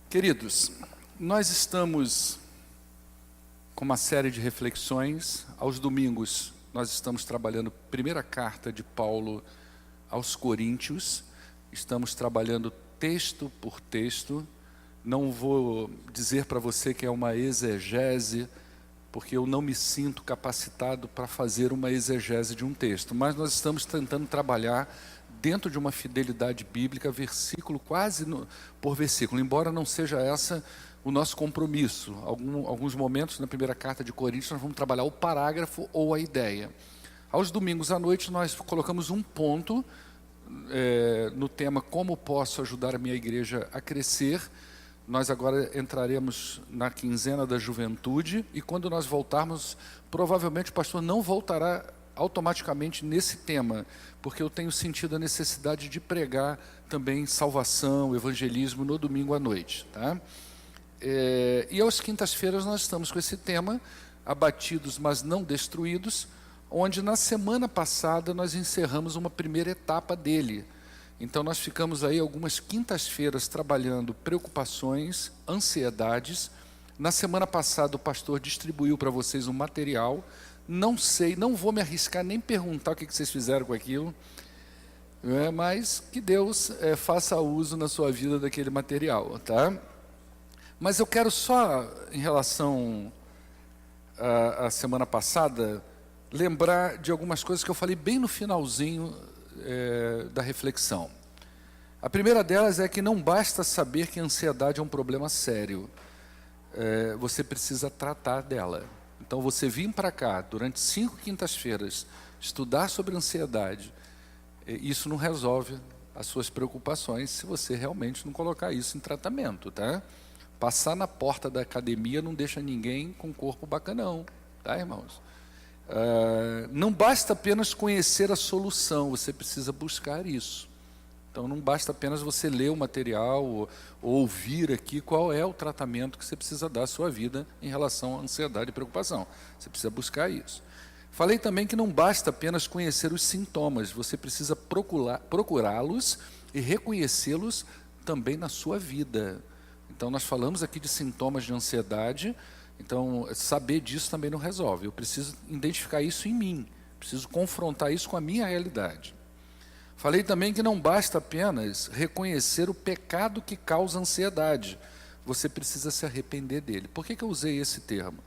Queridos, nós estamos com uma série de reflexões. Aos domingos, nós estamos trabalhando a primeira carta de Paulo aos Coríntios. Estamos trabalhando texto por texto. Não vou dizer para você que é uma exegese, porque eu não me sinto capacitado para fazer uma exegese de um texto. Mas nós estamos tentando trabalhar dentro de uma fidelidade bíblica, versículo por versículo, embora não seja essa o nosso compromisso. Alguns momentos na primeira carta de Coríntios nós vamos trabalhar o parágrafo ou a ideia. Aos domingos à noite nós colocamos um ponto no tema como posso ajudar a minha igreja a crescer. Nós agora entraremos na quinzena da juventude e quando nós voltarmos, provavelmente o pastor não voltará automaticamente nesse tema, porque eu tenho sentido a necessidade de pregar também salvação, evangelismo no domingo à noite, tá? E às quintas-feiras nós estamos com esse tema, abatidos mas não destruídos, onde na semana passada nós encerramos uma primeira etapa dele. Então nós ficamos aí algumas quintas-feiras trabalhando preocupações, ansiedades. Na semana passada o pastor distribuiu para vocês um material. Não sei, não vou me arriscar nem perguntar o que vocês fizeram com aquilo, mas que Deus faça uso na sua vida daquele material, tá? Mas eu quero só, em relação à semana passada, lembrar de algumas coisas que eu falei bem no finalzinho da reflexão. A primeira delas é que não basta saber que a ansiedade é um problema sério, você precisa tratar dela. Então, você vir para cá, durante 5 quintas-feiras, estudar sobre ansiedade, isso não resolve as suas preocupações se você realmente não colocar isso em tratamento, tá? Passar na porta da academia não deixa ninguém com corpo bacanão, tá, irmãos? Não basta apenas conhecer a solução, você precisa buscar isso. Então, não basta apenas você ler o material ou ouvir aqui qual é o tratamento que você precisa dar à sua vida em relação à ansiedade e preocupação. Você precisa buscar isso. Falei também que não basta apenas conhecer os sintomas, você precisa procurá-los e reconhecê-los também na sua vida. Então, nós falamos aqui de sintomas de ansiedade, então saber disso também não resolve. Eu preciso identificar isso em mim, preciso confrontar isso com a minha realidade. Falei também que não basta apenas reconhecer o pecado que causa ansiedade. Você precisa se arrepender dele. Por que eu usei esse termo?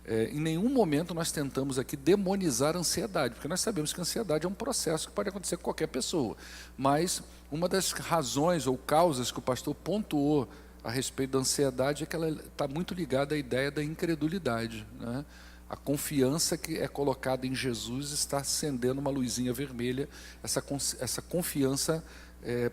Em nenhum momento nós tentamos aqui demonizar a ansiedade, porque nós sabemos que a ansiedade é um processo que pode acontecer com qualquer pessoa. Mas uma das razões ou causas que o pastor pontuou a respeito da ansiedade é que ela está muito ligada à ideia da incredulidade, né? A confiança que é colocada em Jesus está acendendo uma luzinha vermelha. Essa confiança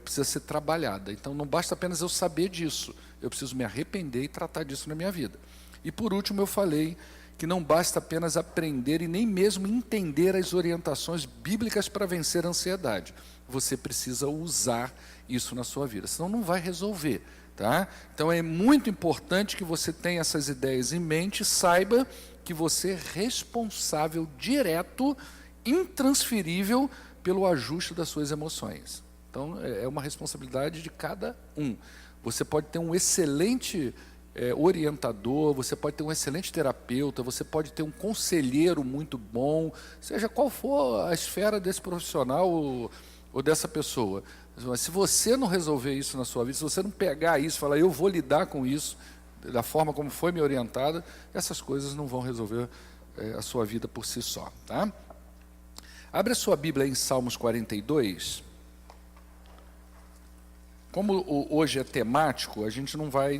precisa ser trabalhada. Então, não basta apenas eu saber disso. Eu preciso me arrepender e tratar disso na minha vida. E, por último, eu falei que não basta apenas aprender e nem mesmo entender as orientações bíblicas para vencer a ansiedade. Você precisa usar isso na sua vida, senão não vai resolver, tá? Então, é muito importante que você tenha essas ideias em mente e saiba que você é responsável direto, intransferível, pelo ajuste das suas emoções. Então, é uma responsabilidade de cada um. Você pode ter um excelente orientador, você pode ter um excelente terapeuta, você pode ter um conselheiro muito bom, seja qual for a esfera desse profissional ou dessa pessoa. Mas se você não resolver isso na sua vida, se você não pegar isso e falar, eu vou lidar com isso, da forma como foi me orientada, essas coisas não vão resolver a sua vida por si só, tá? Abre a sua Bíblia em Salmos 42. Como hoje é temático, a gente não vai,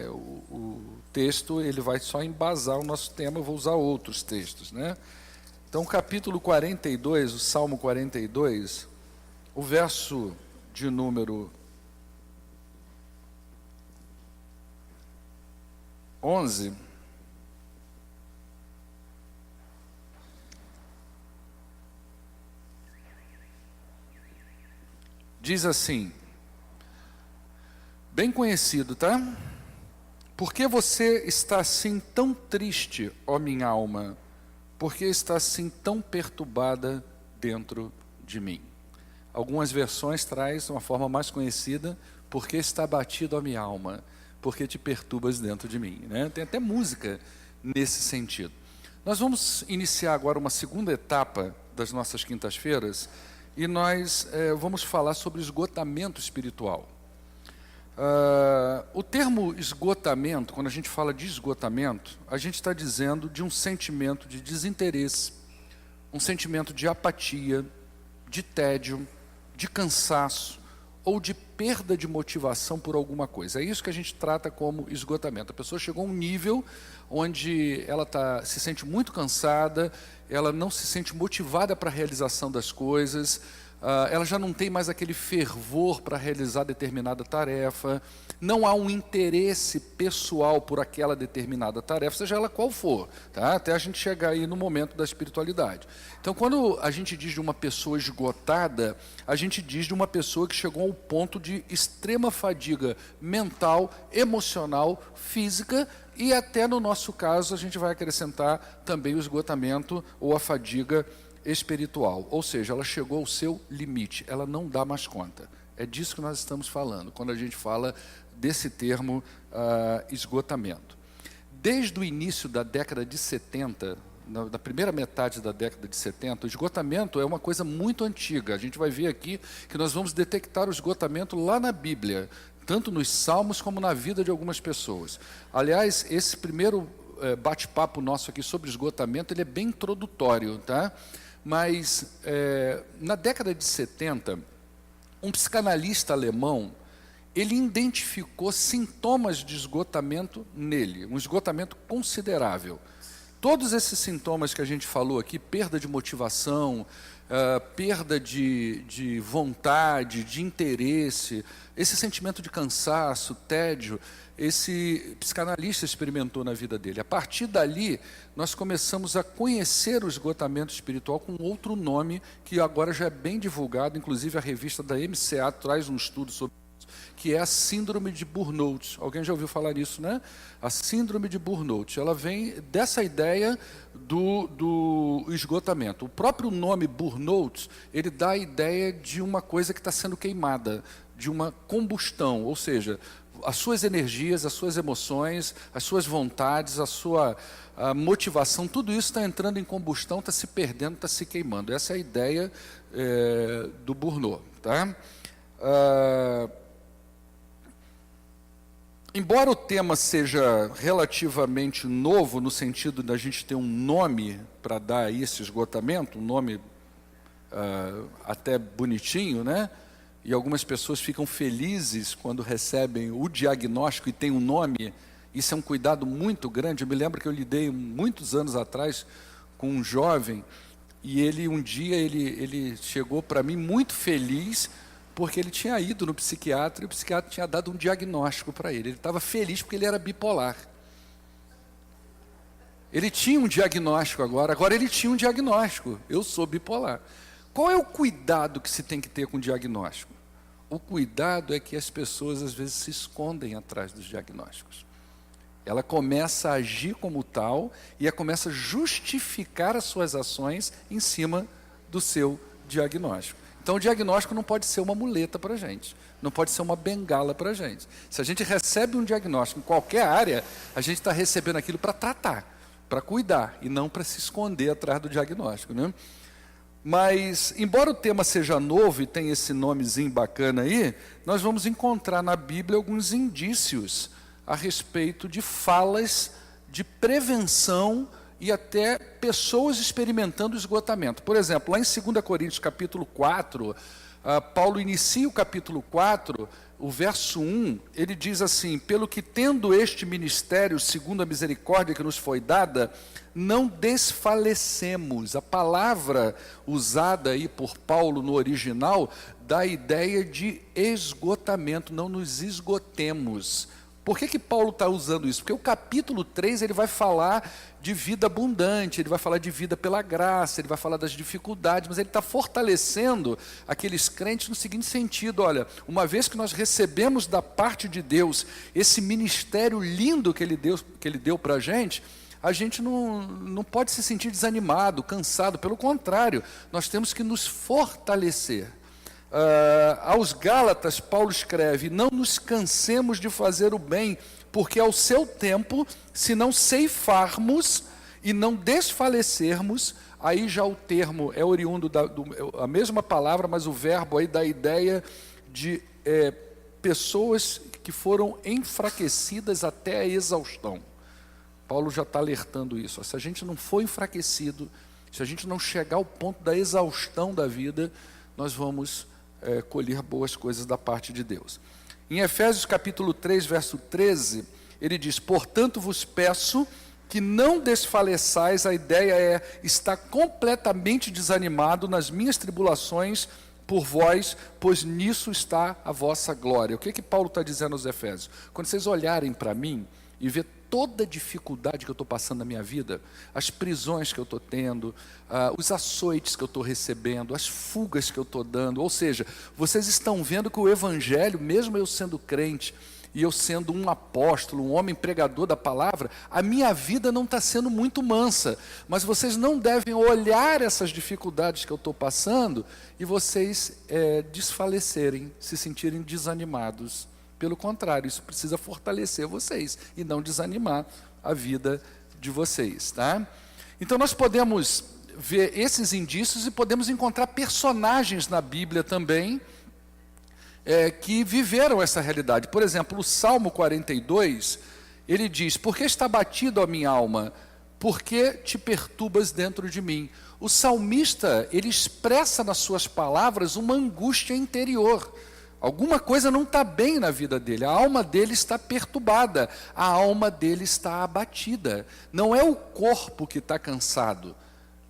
o texto ele vai só embasar o nosso tema, eu vou usar outros textos, né? Então, capítulo 42, o Salmo 42, o verso de número 11, diz assim, bem conhecido, tá? Por que você está assim tão triste, ó minha alma? Por que está assim tão perturbada dentro de mim? Algumas versões traz uma forma mais conhecida, porque está abatido a minha alma. porque te perturbas dentro de mim, né? Tem até música nesse sentido. Nós vamos iniciar agora uma segunda etapa das nossas quintas-feiras e nós vamos falar sobre esgotamento espiritual. O termo esgotamento, quando a gente fala de esgotamento, a gente está dizendo de um sentimento de desinteresse, um sentimento de apatia, de tédio, de cansaço ou de perda de motivação por alguma coisa. É isso que a gente trata como esgotamento. A pessoa chegou a um nível onde ela se sente muito cansada, ela não se sente motivada para a realização das coisas, ela já não tem mais aquele fervor para realizar determinada tarefa, não há um interesse pessoal por aquela determinada tarefa, seja ela qual for, tá? Até a gente chegar aí no momento da espiritualidade. Então, quando a gente diz de uma pessoa esgotada, a gente diz de uma pessoa que chegou ao ponto de extrema fadiga mental, emocional, física, e até no nosso caso a gente vai acrescentar também o esgotamento ou a fadiga espiritual, ou seja, ela chegou ao seu limite, ela não dá mais conta. É disso que nós estamos falando, quando a gente fala desse termo esgotamento. Desde o início da década de 70, da primeira metade da década de 70, o esgotamento é uma coisa muito antiga. A gente vai ver aqui que nós vamos detectar o esgotamento lá na Bíblia, tanto nos Salmos como na vida de algumas pessoas. Aliás, esse primeiro bate-papo nosso aqui sobre esgotamento, ele é bem introdutório, tá? Mas, na década de 70, um psicanalista alemão, ele identificou sintomas de esgotamento nele, um esgotamento considerável. Todos esses sintomas que a gente falou aqui, perda de motivação, perda de vontade, de interesse, esse sentimento de cansaço, tédio, esse psicanalista experimentou na vida dele. A partir dali, nós começamos a conhecer o esgotamento espiritual com outro nome, que agora já é bem divulgado, inclusive a revista da MCA traz um estudo sobre isso, que é a síndrome de burnout. Alguém já ouviu falar nisso, né? A síndrome de burnout, ela vem dessa ideia do esgotamento. O próprio nome burnout, ele dá a ideia de uma coisa que está sendo queimada, de uma combustão, ou seja, as suas energias, as suas emoções, as suas vontades, a motivação, tudo isso está entrando em combustão, está se perdendo, está se queimando. Essa é a ideia do burnout, tá? Embora o tema seja relativamente novo, no sentido da gente ter um nome para dar a esse esgotamento, um nome até bonitinho, né? E algumas pessoas ficam felizes quando recebem o diagnóstico e tem um nome. Isso é um cuidado muito grande. Eu me lembro que eu lidei muitos anos atrás com um jovem e ele um dia ele chegou para mim muito feliz porque ele tinha ido no psiquiatra e o psiquiatra tinha dado um diagnóstico para ele. Ele estava feliz porque ele era bipolar. Ele tinha um diagnóstico agora ele tinha um diagnóstico. Eu sou bipolar. Qual é o cuidado que se tem que ter com o diagnóstico? O cuidado é que as pessoas às vezes se escondem atrás dos diagnósticos. Ela começa a agir como tal e ela começa a justificar as suas ações em cima do seu diagnóstico. Então o diagnóstico não pode ser uma muleta para a gente, não pode ser uma bengala para a gente. Se a gente recebe um diagnóstico em qualquer área, a gente está recebendo aquilo para tratar, para cuidar e não para se esconder atrás do diagnóstico, né? Mas, embora o tema seja novo e tenha esse nomezinho bacana aí, nós vamos encontrar na Bíblia alguns indícios a respeito de falas de prevenção e até pessoas experimentando esgotamento. Por exemplo, lá em 2 Coríntios capítulo 4, Paulo inicia o capítulo 4, o verso 1, ele diz assim: pelo que tendo este ministério, segundo a misericórdia que nos foi dada, não desfalecemos. A palavra usada aí por Paulo no original dá a ideia de esgotamento, não nos esgotemos. Por que Paulo está usando isso? Porque o capítulo 3 ele vai falar de vida abundante, ele vai falar de vida pela graça, ele vai falar das dificuldades, mas ele está fortalecendo aqueles crentes no seguinte sentido: olha, uma vez que nós recebemos da parte de Deus esse ministério lindo que ele deu para a gente não pode se sentir desanimado, cansado, pelo contrário, nós temos que nos fortalecer. Aos Gálatas, Paulo escreve: não nos cansemos de fazer o bem, porque ao seu tempo, se não ceifarmos e não desfalecermos, aí já o termo é oriundo a mesma palavra, mas o verbo aí dá a ideia de pessoas que foram enfraquecidas até a exaustão. Paulo já está alertando isso. Se a gente não for enfraquecido, se a gente não chegar ao ponto da exaustão da vida, nós vamos colher boas coisas da parte de Deus. Em Efésios capítulo 3, verso 13, ele diz: portanto vos peço que não desfaleçais. A ideia é estar completamente desanimado nas minhas tribulações por vós, pois nisso está a vossa glória. O que Paulo está dizendo aos Efésios? Quando vocês olharem para mim e ver toda a dificuldade que eu estou passando na minha vida, as prisões que eu estou tendo, os açoites que eu estou recebendo, as fugas que eu estou dando, ou seja, vocês estão vendo que o Evangelho, mesmo eu sendo crente, e eu sendo um apóstolo, um homem pregador da palavra, a minha vida não está sendo muito mansa, mas vocês não devem olhar essas dificuldades que eu estou passando e vocês desfalecerem, se sentirem desanimados. Pelo contrário, isso precisa fortalecer vocês e não desanimar a vida de vocês, tá? Então nós podemos ver esses indícios e podemos encontrar personagens na Bíblia também que viveram essa realidade. Por exemplo, o Salmo 42, ele diz: por que está batido a minha alma? Por que te perturbas dentro de mim? O salmista, ele expressa nas suas palavras uma angústia interior. Alguma coisa não está bem na vida dele, a alma dele está perturbada, a alma dele está abatida. Não é o corpo que está cansado,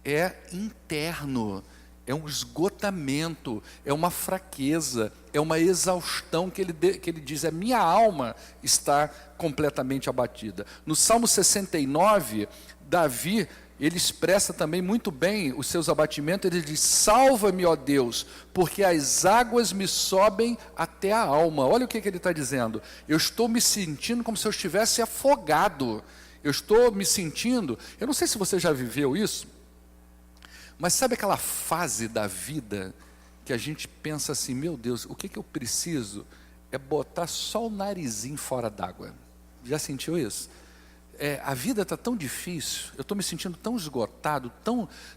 é interno, é um esgotamento, é uma fraqueza, é uma exaustão que ele diz: a minha alma está completamente abatida. No Salmo 69, Davi, ele expressa também muito bem os seus abatimentos. Ele diz: salva-me, ó Deus, porque as águas me sobem até a alma. Olha o que ele está dizendo: eu estou me sentindo como se eu estivesse afogado, eu estou me sentindo, eu não sei se você já viveu isso, mas sabe aquela fase da vida que a gente pensa assim: meu Deus, o que eu preciso é botar só o narizinho fora d'água. Já sentiu isso? A vida está tão difícil, eu estou me sentindo tão esgotado,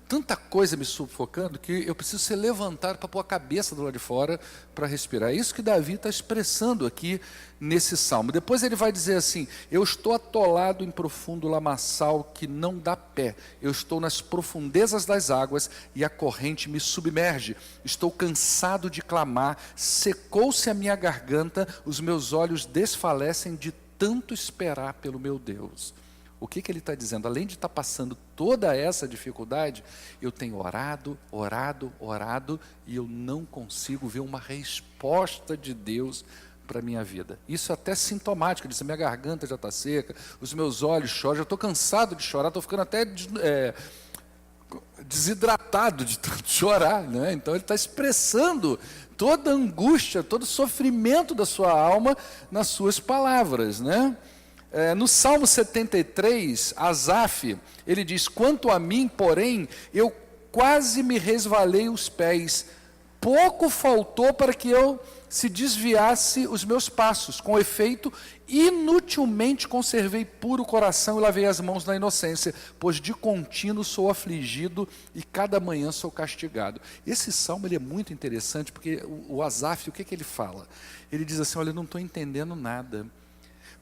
tanta coisa me sufocando, que eu preciso ser levantado para pôr a cabeça do lado de fora para respirar. É isso que Davi está expressando aqui nesse salmo. Depois ele vai dizer assim: eu estou atolado em profundo lamaçal que não dá pé, eu estou nas profundezas das águas e a corrente me submerge, estou cansado de clamar, secou-se a minha garganta, os meus olhos desfalecem de tanto esperar pelo meu Deus. O que ele está dizendo? Além de estar passando toda essa dificuldade, eu tenho orado, e eu não consigo ver uma resposta de Deus para a minha vida. Isso é até sintomático. Ele diz: minha garganta já está seca, os meus olhos choram, já estou cansado de chorar, estou ficando até desidratado de tanto chorar, né? Então ele está expressando toda a angústia, todo o sofrimento da sua alma nas suas palavras, né? No Salmo 73, Asaf, ele diz: quanto a mim, porém, eu quase me resvalei os pés, pouco faltou para que eu se desviasse os meus passos. Com efeito, inutilmente conservei puro o coração e lavei as mãos na inocência, pois de contínuo sou afligido e cada manhã sou castigado. Esse salmo ele é muito interessante, porque o Asaf, o que ele fala? Ele diz assim: olha, eu não estou entendendo nada,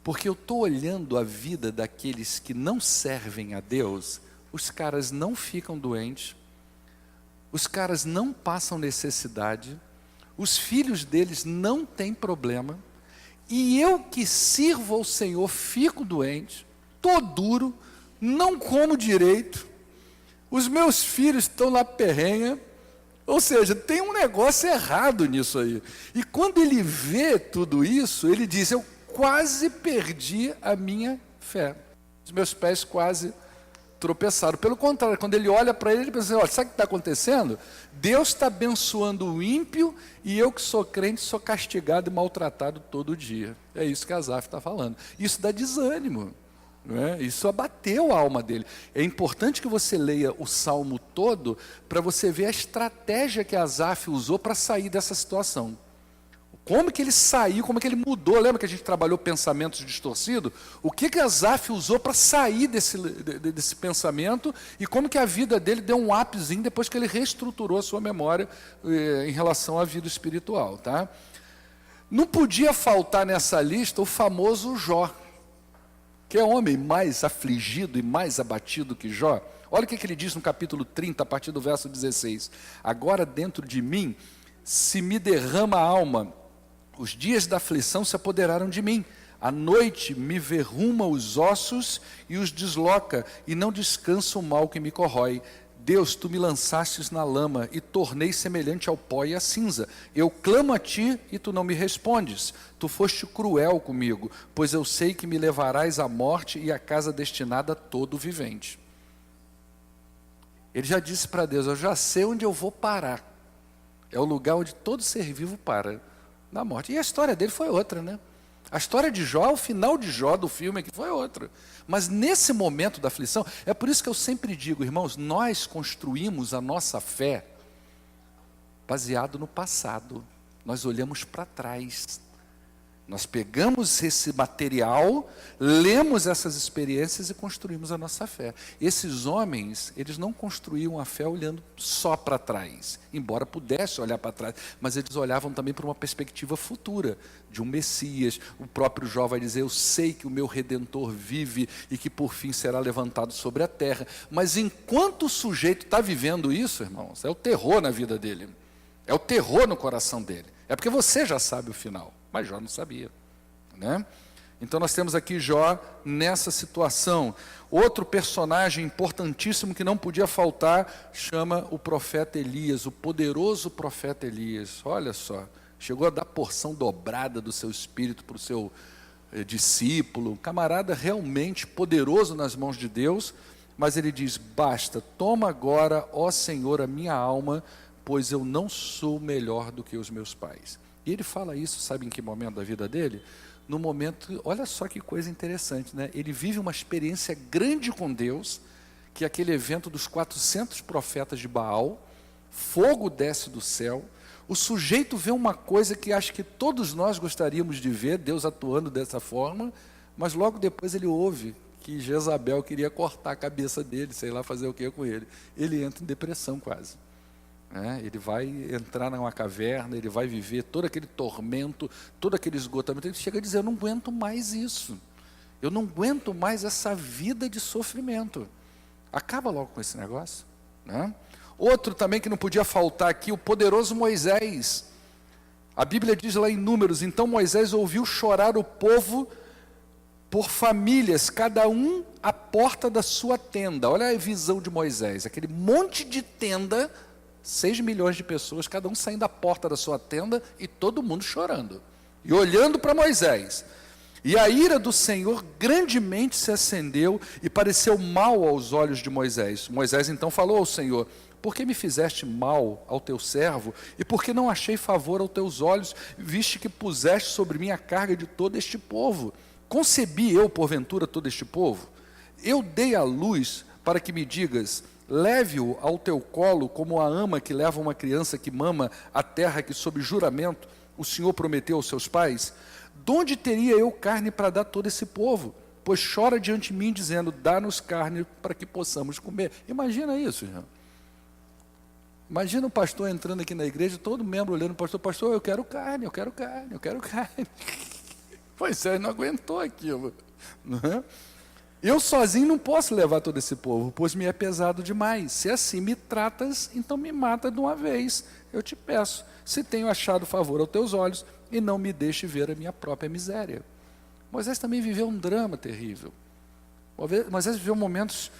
porque eu estou olhando a vida daqueles que não servem a Deus, os caras não ficam doentes, os caras não passam necessidade, os filhos deles não têm problema, e eu que sirvo ao Senhor fico doente, estou duro, não como direito, os meus filhos estão na perrenha. Ou seja, tem um negócio errado nisso aí. E quando ele vê tudo isso, ele diz: eu quase perdi a minha fé, os meus pés quase tropeçaram. Pelo contrário, quando ele olha para ele, ele pensa: olha, sabe o que está acontecendo? Deus está abençoando o ímpio e eu que sou crente sou castigado e maltratado todo dia. É isso que Asaf está falando. Isso dá desânimo, Isso abateu a alma dele. É importante que você leia o Salmo todo para você ver a estratégia que Asaf usou para sair dessa situação. Como que ele saiu, como que ele mudou. Lembra que a gente trabalhou pensamentos distorcidos? O que Asaf usou para sair desse pensamento e como que a vida dele deu um upzinho depois que ele reestruturou a sua memória em relação à vida espiritual. Tá? Não podia faltar nessa lista o famoso Jó, que é homem mais afligido e mais abatido que Jó. Olha o que ele diz no capítulo 30, a partir do verso 16. Agora dentro de mim se me derrama a alma, os dias da aflição se apoderaram de mim. A noite me verruma os ossos e os desloca, e não descansa o mal que me corrói. Deus, tu me lançastes na lama e tornei semelhante ao pó e à cinza. Eu clamo a ti e tu não me respondes. Tu foste cruel comigo, pois eu sei que me levarás à morte e à casa destinada a todo vivente. Ele já disse para Deus, eu já sei onde eu vou parar. É o lugar onde todo ser vivo para, na morte. E a história dele foi outra, né? A história de Jó, o final de Jó do filme aqui foi outra. Mas nesse momento da aflição, é por isso que eu sempre digo, irmãos, nós construímos a nossa fé baseado no passado. Nós olhamos para trás. Nós pegamos esse material, lemos essas experiências e construímos a nossa fé. Esses homens, eles não construíam a fé olhando só para trás, embora pudesse olhar para trás, mas eles olhavam também para uma perspectiva futura, de um Messias. O próprio Jó vai dizer, eu sei que o meu Redentor vive e que por fim será levantado sobre a terra. Mas enquanto o sujeito está vivendo isso, irmãos, é o terror na vida dele, é o terror no coração dele. É porque você já sabe o final. Mas Jó não sabia, né? Então nós temos aqui Jó nessa situação. Outro personagem importantíssimo que não podia faltar, chama o profeta Elias, o poderoso profeta Elias. Olha só, chegou a dar porção dobrada do seu espírito para o seu discípulo, um camarada realmente poderoso nas mãos de Deus, mas ele diz, basta, toma agora, ó Senhor, a minha alma, pois eu não sou melhor do que os meus pais. E ele fala isso, sabe em que momento da vida dele? No momento, olha só que coisa interessante, né? Ele vive uma experiência grande com Deus, que é aquele evento dos 400 profetas de Baal, fogo desce do céu, o sujeito vê uma coisa que acho que todos nós gostaríamos de ver, Deus atuando dessa forma, mas logo depois ele ouve que Jezabel queria cortar a cabeça dele, sei lá fazer o que com ele. Ele entra em depressão quase. Ele vai entrar numa caverna, ele vai viver todo aquele tormento, todo aquele esgotamento. Ele chega a dizer, eu não aguento mais isso, eu não aguento mais essa vida de sofrimento. Acaba logo com esse negócio, né? Outro também que não podia faltar aqui, o poderoso Moisés. A Bíblia diz lá em Números, então Moisés ouviu chorar o povo por famílias, cada um à porta da sua tenda. Olha a visão de Moisés, aquele monte de tenda, 6 milhões de pessoas, cada um saindo da porta da sua tenda e todo mundo chorando. E olhando para Moisés. E a ira do Senhor grandemente se acendeu e pareceu mal aos olhos de Moisés. Moisés então falou ao Senhor, por que me fizeste mal ao teu servo? E por que não achei favor aos teus olhos, viste que puseste sobre mim a carga de todo este povo? Concebi eu, porventura, todo este povo? Eu dei a luz para que me digas, leve-o ao teu colo como a ama que leva uma criança que mama a terra que sob juramento o Senhor prometeu aos seus pais? De onde teria eu carne para dar a todo esse povo? Pois chora diante de mim dizendo, dá-nos carne para que possamos comer. Imagina isso, irmão. Imagina um pastor entrando aqui na igreja, todo membro olhando para o pastor, pastor, eu quero carne, eu quero carne, eu quero carne. Pois é, ele não aguentou aquilo, não é? Eu sozinho não posso levar todo esse povo, pois me é pesado demais. Se assim me tratas, então me mata de uma vez. Eu te peço, se tenho achado favor aos teus olhos, e não me deixe ver a minha própria miséria. Moisés também viveu um drama terrível. Moisés viveu momentos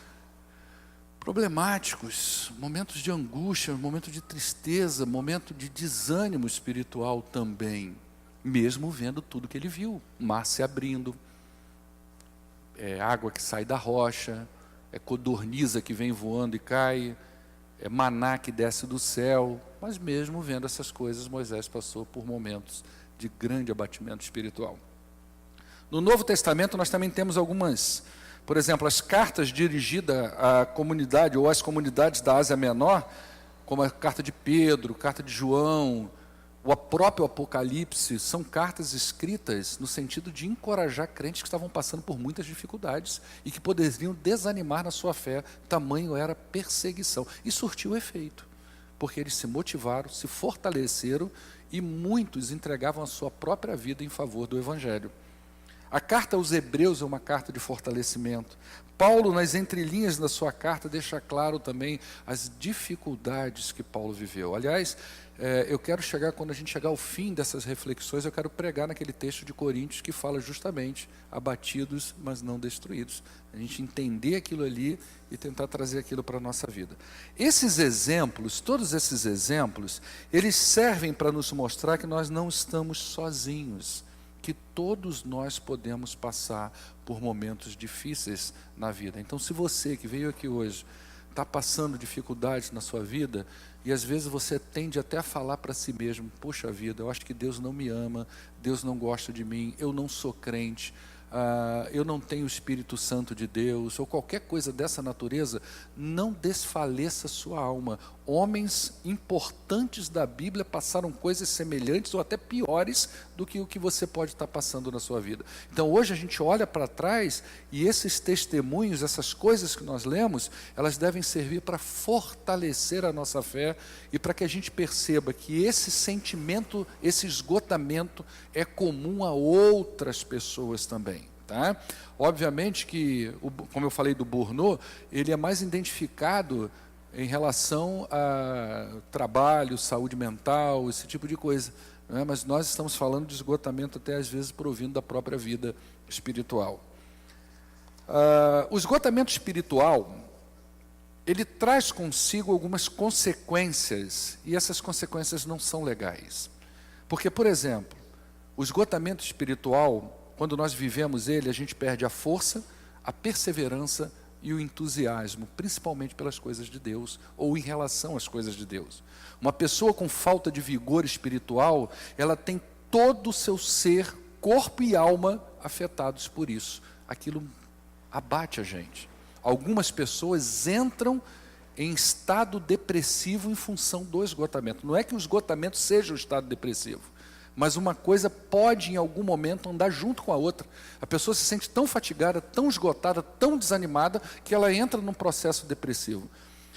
problemáticos, momentos de angústia, momentos de tristeza, momentos de desânimo espiritual também, mesmo vendo tudo que ele viu. O mar se abrindo, água que sai da rocha, codorniza que vem voando e cai, maná que desce do céu. Mas mesmo vendo essas coisas, Moisés passou por momentos de grande abatimento espiritual. No Novo Testamento nós também temos algumas Por exemplo, as cartas dirigidas à comunidade ou às comunidades da Ásia Menor, como a carta de Pedro, carta de João, o próprio Apocalipse, são cartas escritas no sentido de encorajar crentes que estavam passando por muitas dificuldades e que poderiam desanimar na sua fé, tamanho era a perseguição. E surtiu efeito, porque eles se motivaram, se fortaleceram e muitos entregavam a sua própria vida em favor do Evangelho. A carta aos Hebreus é uma carta de fortalecimento. Paulo, nas entrelinhas da sua carta, deixa claro também as dificuldades que Paulo viveu. Aliás, eu quero chegar, quando a gente chegar ao fim dessas reflexões, eu quero pregar naquele texto de Coríntios que fala justamente abatidos, mas não destruídos. A gente entender aquilo ali e tentar trazer aquilo para a nossa vida. Esses exemplos, todos esses exemplos, eles servem para nos mostrar que nós não estamos sozinhos, que todos nós podemos passar por momentos difíceis na vida. Então, se você que veio aqui hoje está passando dificuldades na sua vida, e às vezes você tende até a falar para si mesmo, poxa vida, eu acho que Deus não me ama, Deus não gosta de mim, eu não sou crente, eu não tenho o Espírito Santo de Deus, ou qualquer coisa dessa natureza, não desfaleça sua alma. Homens importantes da Bíblia passaram coisas semelhantes ou até piores do que o que você pode estar passando na sua vida. Então hoje a gente olha para trás e esses testemunhos, essas coisas que nós lemos, elas devem servir para fortalecer a nossa fé e para que a gente perceba que esse sentimento, esse esgotamento é comum a outras pessoas também. Tá? Obviamente que, como eu falei do Bourneau, ele é mais identificado em relação a trabalho, saúde mental, esse tipo de coisa, né? Mas nós estamos falando de esgotamento até às vezes provindo da própria vida espiritual. O esgotamento espiritual, ele traz consigo algumas consequências, e essas consequências não são legais. Porque, por exemplo, o esgotamento espiritual, quando nós vivemos ele, a gente perde a força, a perseverança e o entusiasmo, principalmente pelas coisas de Deus, ou em relação às coisas de Deus. Uma pessoa com falta de vigor espiritual, ela tem todo o seu ser, corpo e alma afetados por isso. Aquilo abate a gente. Algumas pessoas entram em estado depressivo em função do esgotamento. Não é que o esgotamento seja o estado depressivo, mas uma coisa pode, em algum momento, andar junto com a outra. A pessoa se sente tão fatigada, tão esgotada, tão desanimada, que ela entra num processo depressivo.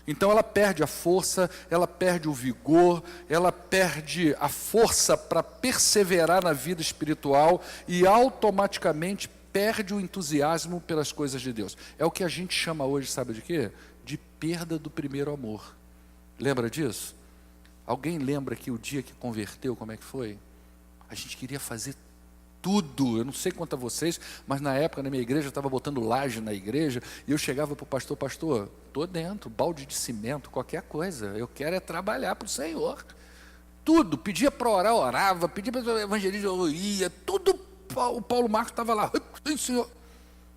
Então ela perde a força, ela perde o vigor, ela perde a força para perseverar na vida espiritual e automaticamente perde o entusiasmo pelas coisas de Deus. É o que a gente chama hoje, sabe de quê? De perda do primeiro amor. Lembra disso? Alguém lembra que o dia que converteu, como é que foi? A gente queria fazer tudo, eu não sei quanto a vocês, mas na época na minha igreja eu estava botando laje na igreja, e eu chegava para o pastor, estou dentro, balde de cimento, qualquer coisa, eu quero é trabalhar para o Senhor. Tudo, pedia para orar, orava, pedia para evangelizar, eu ia, tudo, o Paulo Marcos estava lá, Senhor,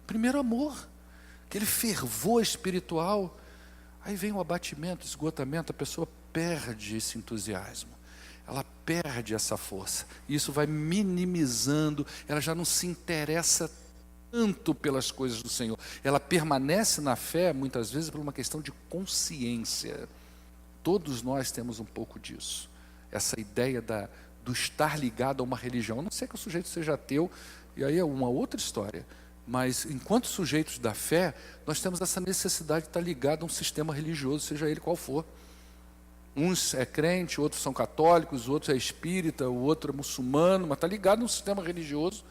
primeiro amor, aquele fervor espiritual, aí vem o abatimento, esgotamento, a pessoa perde esse entusiasmo. Ela perde essa força, e isso vai minimizando, ela já não se interessa tanto pelas coisas do Senhor, ela permanece na fé, muitas vezes, por uma questão de consciência. Todos nós temos um pouco disso, essa ideia do estar ligado a uma religião, a não ser que o sujeito seja ateu, e aí é uma outra história, mas enquanto sujeitos da fé, nós temos essa necessidade de estar ligado a um sistema religioso, seja ele qual for. Uns é crente, outros são católicos, outros é espírita, o outro é muçulmano, mas está ligado num sistema religioso.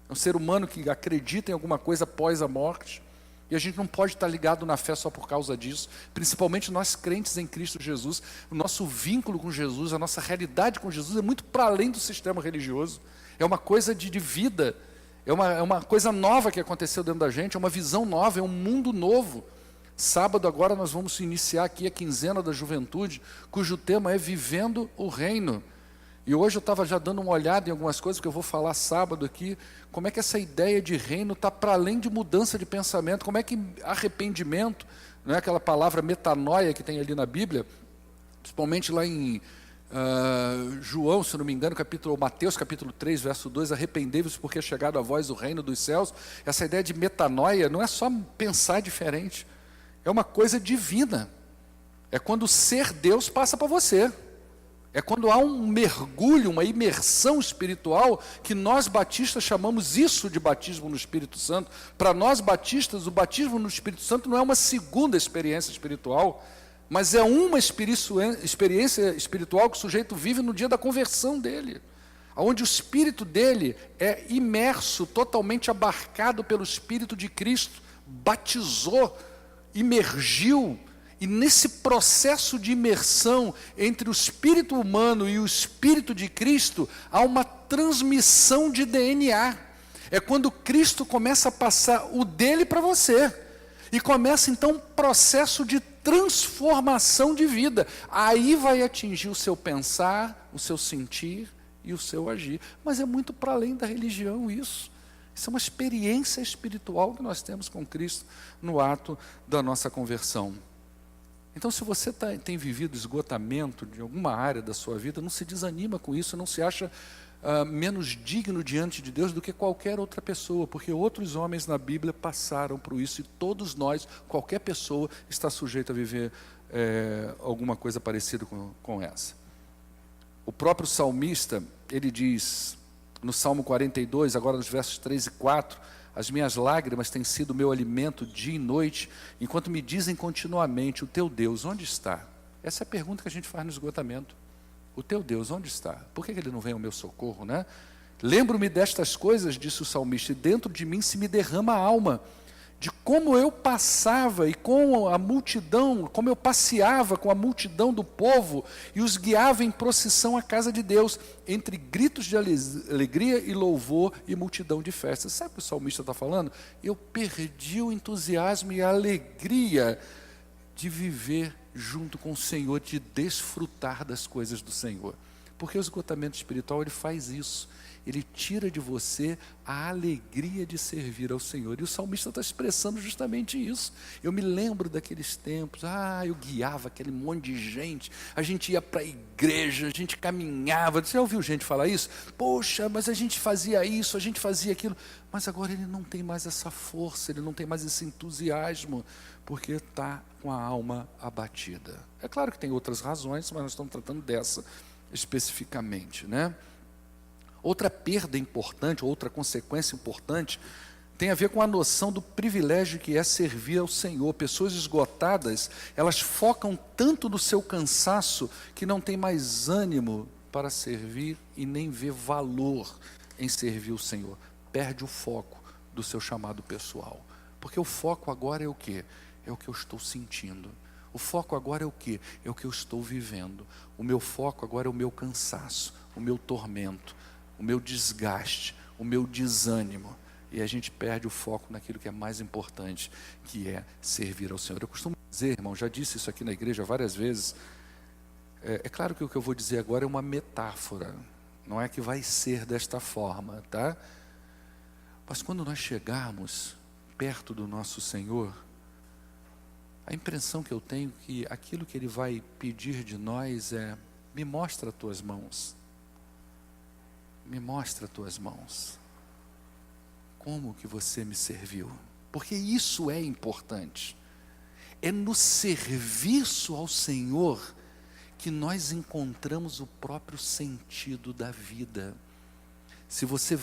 É um ser humano que acredita em alguma coisa após a morte. E a gente não pode estar ligado na fé só por causa disso. Principalmente nós crentes em Cristo Jesus. O nosso vínculo com Jesus, a nossa realidade com Jesus é muito para além do sistema religioso. É uma coisa de vida. É uma coisa nova que aconteceu dentro da gente. É uma visão nova, é um mundo novo. Sábado agora nós vamos iniciar aqui a quinzena da juventude, cujo tema é Vivendo o Reino. E hoje eu estava já dando uma olhada em algumas coisas que eu vou falar sábado aqui, como é que essa ideia de reino está para além de mudança de pensamento, como é que arrependimento, não é aquela palavra metanoia que tem ali na Bíblia, principalmente lá em João, se não me engano, Mateus capítulo 3, verso 2, arrependei-vos porque é chegado a vós o reino dos céus. Essa ideia de metanoia não é só pensar diferente, é uma coisa divina. É quando o ser Deus passa para você. É quando há um mergulho, uma imersão espiritual, que nós batistas chamamos isso de batismo no Espírito Santo. Para nós batistas, o batismo no Espírito Santo não é uma segunda experiência espiritual, mas é uma experiência espiritual que o sujeito vive no dia da conversão dele, onde o espírito dele é imerso, totalmente abarcado pelo Espírito de Cristo, batizou, imergiu. E nesse processo de imersão entre o espírito humano e o Espírito de Cristo, há uma transmissão de DNA. É quando Cristo começa a passar o dele para você. E começa então um processo de transformação de vida. Aí vai atingir o seu pensar, o seu sentir e o seu agir. Mas é muito para além da religião isso. Isso é uma experiência espiritual que nós temos com Cristo no ato da nossa conversão. Então, se você tem vivido esgotamento de alguma área da sua vida, não se desanima com isso, não se acha menos digno diante de Deus do que qualquer outra pessoa, porque outros homens na Bíblia passaram por isso, e todos nós, qualquer pessoa, está sujeito a viver alguma coisa parecida com essa. O próprio salmista, ele diz, no Salmo 42, agora nos versos 3 e 4, as minhas lágrimas têm sido meu alimento dia e noite, enquanto me dizem continuamente, o teu Deus, onde está? Essa é a pergunta que a gente faz no esgotamento. O teu Deus, onde está? Por que ele não vem ao meu socorro, né? Lembro-me destas coisas, disse o salmista, e dentro de mim se me derrama a alma, de como eu passava e com a multidão, como eu passeava com a multidão do povo e os guiava em procissão à casa de Deus, entre gritos de alegria e louvor e multidão de festas. Sabe o que o salmista está falando? Eu perdi o entusiasmo e a alegria de viver junto com o Senhor, de desfrutar das coisas do Senhor. Porque o esgotamento espiritual, ele faz isso. Ele tira de você a alegria de servir ao Senhor. E o salmista está expressando justamente isso. Eu me lembro daqueles tempos, eu guiava aquele monte de gente, a gente ia para a igreja, a gente caminhava. Você já ouviu gente falar isso? Poxa, mas a gente fazia isso, a gente fazia aquilo. Mas agora ele não tem mais essa força, ele não tem mais esse entusiasmo, porque está com a alma abatida. É claro que tem outras razões, mas nós estamos tratando dessa especificamente, né? Outra perda importante, outra consequência importante, tem a ver com a noção do privilégio que é servir ao Senhor. Pessoas esgotadas, elas focam tanto no seu cansaço, que não tem mais ânimo para servir e nem vê valor em servir o Senhor. Perde o foco do seu chamado pessoal. Porque o foco agora é o quê? É o que eu estou sentindo. O foco agora é o quê? É o que eu estou vivendo. O meu foco agora é o meu cansaço, o meu tormento, o meu desgaste, o meu desânimo. E a gente perde o foco naquilo que é mais importante, que é servir ao Senhor. Eu costumo dizer, irmão, já disse isso aqui na igreja várias vezes, é claro que o que eu vou dizer agora é uma metáfora, não é que vai ser desta forma, tá? Mas quando nós chegarmos perto do nosso Senhor, a impressão que eu tenho é que aquilo que Ele vai pedir de nós é, me mostra as tuas mãos. Me mostra as tuas mãos. Como que você me serviu? Porque isso é importante. É no serviço ao Senhor que nós encontramos o próprio sentido da vida. Se você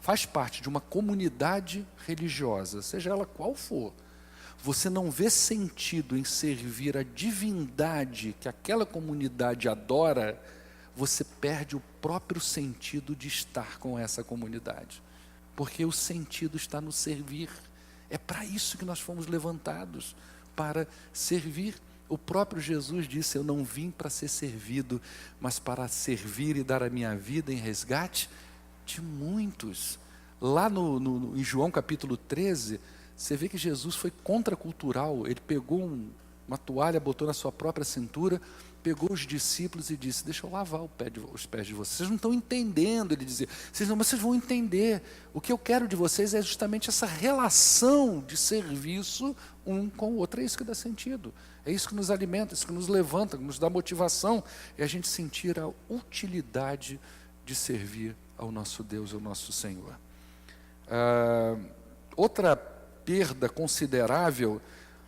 faz parte de uma comunidade religiosa, seja ela qual for, você não vê sentido em servir a divindade que aquela comunidade adora, você perde o próprio sentido de estar com essa comunidade. Porque o sentido está no servir. É para isso que nós fomos levantados, para servir. O próprio Jesus disse, eu não vim para ser servido, mas para servir e dar a minha vida em resgate de muitos. Lá em João capítulo 13, você vê que Jesus foi contracultural. Ele pegou uma toalha, botou na sua própria cintura, pegou os discípulos e disse: deixa eu lavar os pés de vocês. Vocês não estão entendendo, ele dizia. Mas vocês vão entender. O que eu quero de vocês é justamente essa relação de serviço um com o outro. É isso que dá sentido. É isso que nos alimenta, é isso que nos levanta, que nos dá motivação. É a gente sentir a utilidade de servir ao nosso Deus, ao nosso Senhor. Outra perda considerável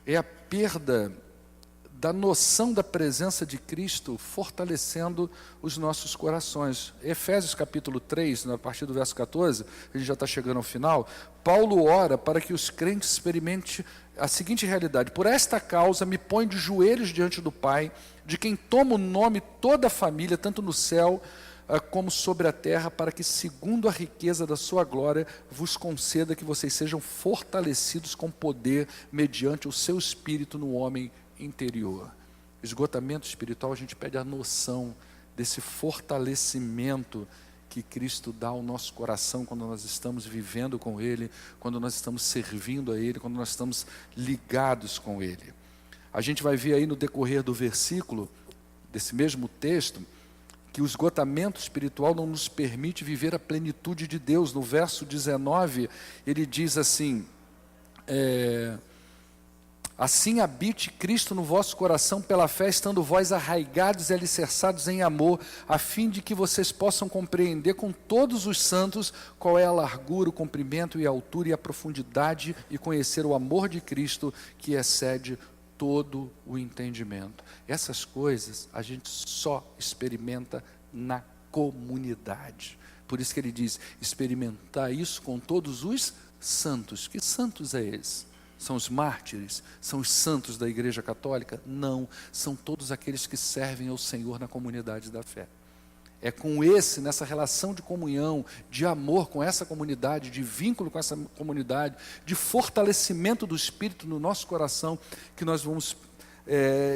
é a perda da noção da presença de Cristo fortalecendo os nossos corações. Efésios capítulo 3, a partir do verso 14, a gente já está chegando ao final, Paulo ora para que os crentes experimentem a seguinte realidade: por esta causa me ponho de joelhos diante do Pai, de quem toma o nome toda a família, tanto no céu como sobre a terra, para que, segundo a riqueza da sua glória, vos conceda que vocês sejam fortalecidos com poder, mediante o seu Espírito no homem interior. Esgotamento espiritual, a gente pede a noção desse fortalecimento que Cristo dá ao nosso coração quando nós estamos vivendo com Ele, quando nós estamos servindo a Ele, quando nós estamos ligados com Ele. A gente vai ver aí no decorrer do versículo, desse mesmo texto, que o esgotamento espiritual não nos permite viver a plenitude de Deus. No verso 19, ele diz assim: assim habite Cristo no vosso coração pela fé, estando vós arraigados e alicerçados em amor, a fim de que vocês possam compreender com todos os santos qual é a largura, o comprimento e a altura e a profundidade, e conhecer o amor de Cristo que excede todo o entendimento. Essas coisas a gente só experimenta na comunidade. Por isso que ele diz: experimentar isso com todos os santos. Que santos é esse? São os mártires? São os santos da Igreja Católica? Não, são todos aqueles que servem ao Senhor na comunidade da fé. É com nessa relação de comunhão, de amor com essa comunidade, de vínculo com essa comunidade, de fortalecimento do Espírito no nosso coração, que nós vamos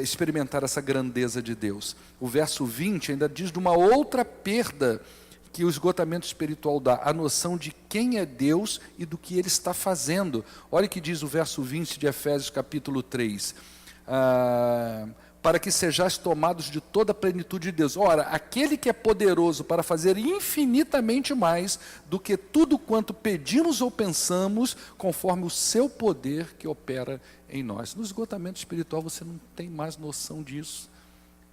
experimentar essa grandeza de Deus. O verso 20 ainda diz de uma outra perda que o esgotamento espiritual dá, a noção de quem é Deus e do que Ele está fazendo. Olha o que diz o verso 20 de Efésios capítulo 3. Para que sejais tomados de toda a plenitude de Deus. Ora, aquele que é poderoso para fazer infinitamente mais do que tudo quanto pedimos ou pensamos, conforme o seu poder que opera em nós. No esgotamento espiritual você não tem mais noção disso,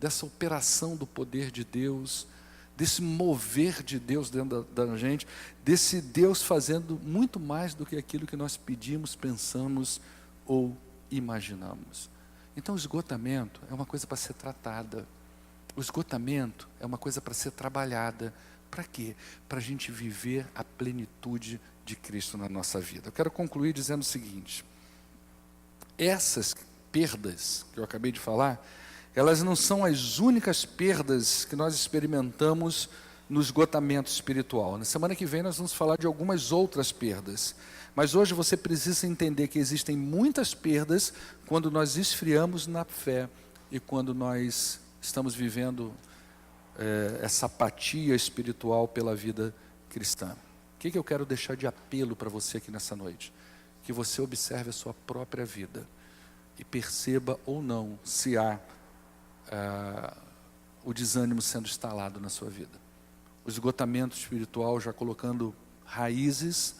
dessa operação do poder de Deus, desse mover de Deus dentro da gente, desse Deus fazendo muito mais do que aquilo que nós pedimos, pensamos ou imaginamos. Então o esgotamento é uma coisa para ser tratada. O esgotamento é uma coisa para ser trabalhada. Para quê? Para a gente viver a plenitude de Cristo na nossa vida. Eu quero concluir dizendo o seguinte: essas perdas que eu acabei de falar, elas não são as únicas perdas que nós experimentamos no esgotamento espiritual. Na semana que vem nós vamos falar de algumas outras perdas. Mas hoje você precisa entender que existem muitas perdas quando nós esfriamos na fé e quando nós estamos vivendo essa apatia espiritual pela vida cristã. O que eu quero deixar de apelo para você aqui nessa noite? Que você observe a sua própria vida e perceba ou não se há o desânimo sendo instalado na sua vida. O esgotamento espiritual já colocando raízes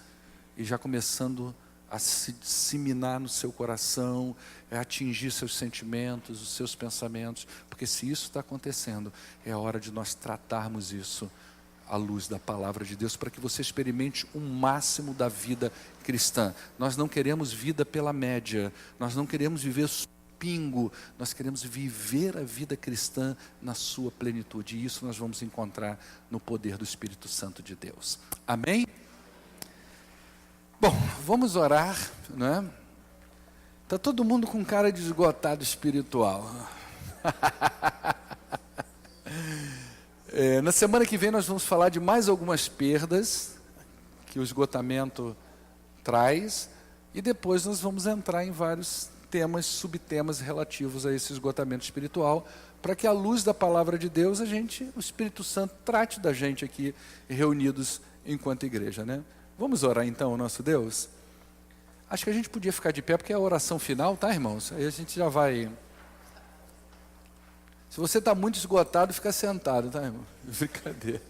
e já começando a se disseminar no seu coração, a atingir seus sentimentos, os seus pensamentos, porque se isso está acontecendo, é hora de nós tratarmos isso à luz da palavra de Deus, para que você experimente o máximo da vida cristã. Nós não queremos vida pela média, nós não queremos viver pingo, nós queremos viver a vida cristã na sua plenitude, e isso nós vamos encontrar no poder do Espírito Santo de Deus. Amém? Bom, vamos orar, né? Está todo mundo com cara de esgotado espiritual. Na semana que vem nós vamos falar de mais algumas perdas que o esgotamento traz, e depois nós vamos entrar em vários temas, subtemas relativos a esse esgotamento espiritual, para que à luz da palavra de Deus o Espírito Santo trate da gente aqui reunidos enquanto igreja, né? Vamos orar então ao nosso Deus? Acho que a gente podia ficar de pé, porque é a oração final, tá, irmãos? Aí a gente já vai Se você está muito esgotado, fica sentado, tá, irmão? Brincadeira.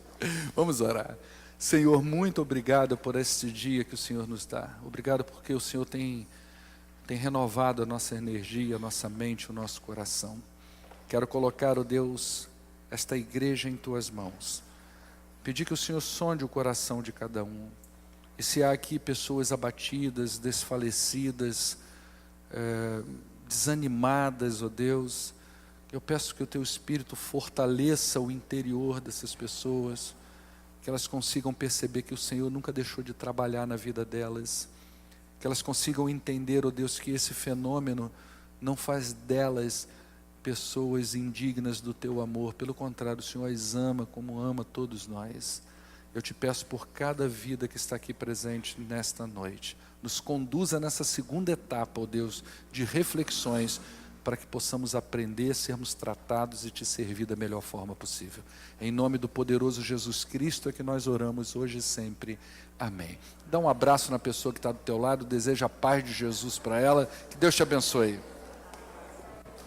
Vamos orar. Senhor, muito obrigado por este dia que o Senhor nos dá. Obrigado porque o Senhor tem renovado a nossa energia, a nossa mente, o nosso coração. Quero colocar, ó Deus, esta igreja em Tuas mãos. Pedir que o Senhor sonde o coração de cada um. E se há aqui pessoas abatidas, desfalecidas, desanimadas, ó Deus, eu peço que o Teu Espírito fortaleça o interior dessas pessoas, que elas consigam perceber que o Senhor nunca deixou de trabalhar na vida delas, que elas consigam entender, ó Deus, que esse fenômeno não faz delas pessoas indignas do Teu amor, pelo contrário, o Senhor as ama como ama todos nós. Eu te peço por cada vida que está aqui presente nesta noite, nos conduza nessa segunda etapa, ó Deus, de reflexões, para que possamos aprender, sermos tratados e Te servir da melhor forma possível. Em nome do poderoso Jesus Cristo é que nós oramos hoje e sempre. Amém. Dá um abraço na pessoa que está do teu lado, deseja a paz de Jesus para ela, que Deus te abençoe.